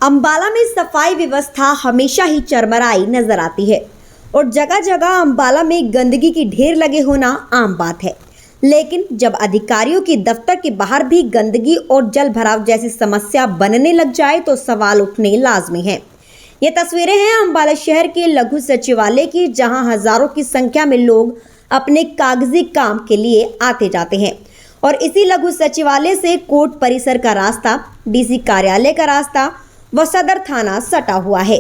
अंबाला में सफाई व्यवस्था हमेशा ही चरमराई नजर आती है और जगह जगह अंबाला में गंदगी की ढेर लगे होना आम बात है। लेकिन जब अधिकारियों की दफ्तर के बाहर भी गंदगी और जल भराव जैसी समस्या बनने लग जाए तो सवाल उठने लाजमी हैं। ये तस्वीरें हैं अंबाला शहर के लघु सचिवालय की, जहां हजारों की संख्या में लोग अपने कागजी काम के लिए आते जाते हैं और इसी लघु सचिवालय से कोर्ट परिसर का रास्ता, डीसी कार्यालय का रास्ता व सदर थाना सटा हुआ है।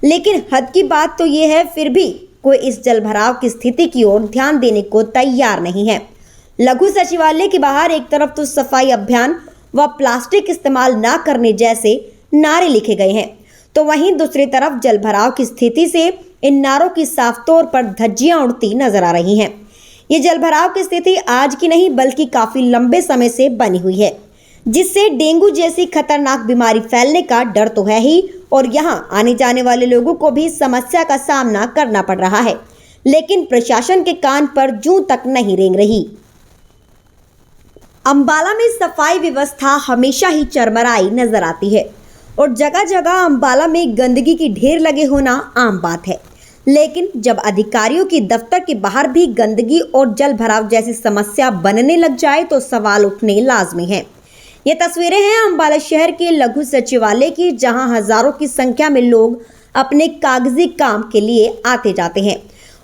लेकिन हद की बात तो ये है, फिर भी कोई इस जल भराव की स्थिति की ओर ध्यान देने को तैयार नहीं है। लघु सचिवालय के बाहर एक तरफ तो सफाई अभियान व प्लास्टिक इस्तेमाल न करने जैसे नारे लिखे गए हैं, तो वहीं दूसरी तरफ जल भराव की स्थिति से इन नारों की साफ तौर पर धज्जियां उड़ती नजर आ रही हैं। ये जल भराव की स्थिति आज की नहीं बल्कि काफी लंबे समय से बनी हुई है, जिससे डेंगू जैसी खतरनाक बीमारी फैलने का डर तो है ही और यहाँ आने जाने वाले लोगों को भी समस्या का सामना करना पड़ रहा है। लेकिन प्रशासन के कान पर जूं तक नहीं रेंग रही। अंबाला में सफाई व्यवस्था हमेशा ही चरमराई नजर आती है और जगह जगह अंबाला में गंदगी की ढेर लगे होना आम बात है। लेकिन जब अधिकारियों की दफ्तर के बाहर भी गंदगी और जल भराव जैसी समस्या बनने लग जाए तो सवाल उठने लाजमी हैं। ये तस्वीरें हैं अंबाला शहर के लघु सचिवालय की, जहां हजारों की संख्या में लोग अपने कागजी काम के लिए आते जाते हैं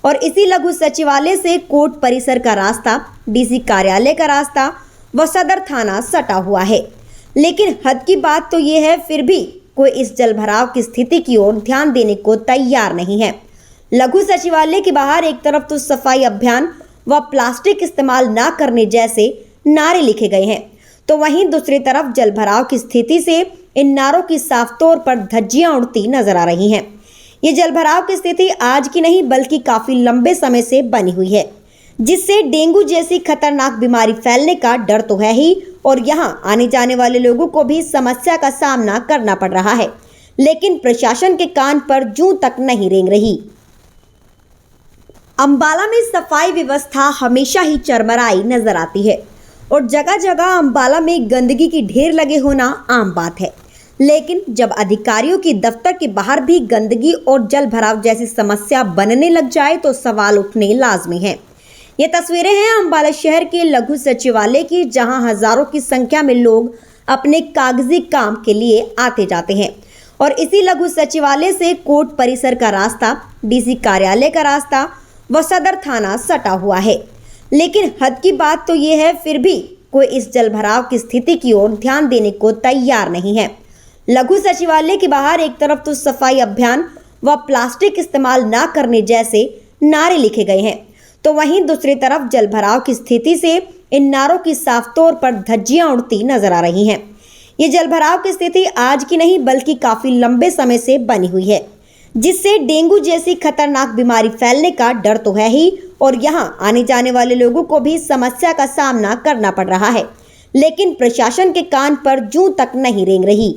और इसी लघु सचिवालय से कोर्ट परिसर का रास्ता, डीसी कार्यालय का रास्ता व सदर थाना सटा हुआ है। लेकिन हद की बात तो ये है, फिर भी कोई इस जल भराव की स्थिति की ओर ध्यान देने को तैयार नहीं है। लघु सचिवालय के बाहर एक तरफ तो सफाई अभियान व प्लास्टिक इस्तेमाल न करने जैसे नारे लिखे गए हैं, तो वहीं दूसरी तरफ जल भराव की स्थिति से इन नारों की साफ तौर पर धज्जियां उड़ती नजर आ रही हैं। ये जल भराव की स्थिति आज की नहीं बल्कि काफी लंबे समय से बनी हुई है, जिससे डेंगू जैसी खतरनाक बीमारी फैलने का डर तो है ही और यहाँ आने जाने वाले लोगों को भी समस्या का सामना करना पड़ रहा है। लेकिन प्रशासन के कान पर जूं तक नहीं रेंग रही। अंबाला में सफाई व्यवस्था हमेशा ही चरमराई नजर आती है और जगह जगह अंबाला में गंदगी की ढेर लगे होना आम बात है। लेकिन जब अधिकारियों की दफ्तर के बाहर भी गंदगी और जल भराव जैसी समस्या बनने लग जाए तो सवाल उठने लाजमी हैं। ये तस्वीरें हैं अंबाला शहर के लघु सचिवालय की, जहां हजारों की संख्या में लोग अपने कागजी काम के लिए आते जाते हैं और इसी लघु सचिवालय से कोर्ट परिसर का रास्ता, डीसी कार्यालय का रास्ता व सदर थाना सटा हुआ है। लेकिन हद की बात तो ये है, फिर भी कोई इस जल भराव की स्थिति की ओर ध्यान देने को तैयार नहीं है। लघु सचिवालय के बाहर एक तरफ तो सफाई अभियान व प्लास्टिक इस्तेमाल न करने जैसे नारे लिखे गए हैं, तो वहीं दूसरी तरफ जल भराव की स्थिति से इन नारों की साफ तौर पर धज्जियां उड़ती नजर आ रही हैं। ये जल भराव की स्थिति आज की नहीं बल्कि काफी लंबे समय से बनी हुई है, जिससे डेंगू जैसी खतरनाक बीमारी फैलने का डर तो है ही और यहाँ आने जाने वाले लोगों को भी समस्या का सामना करना पड़ रहा है। लेकिन प्रशासन के कान पर जूं तक नहीं रेंग रही।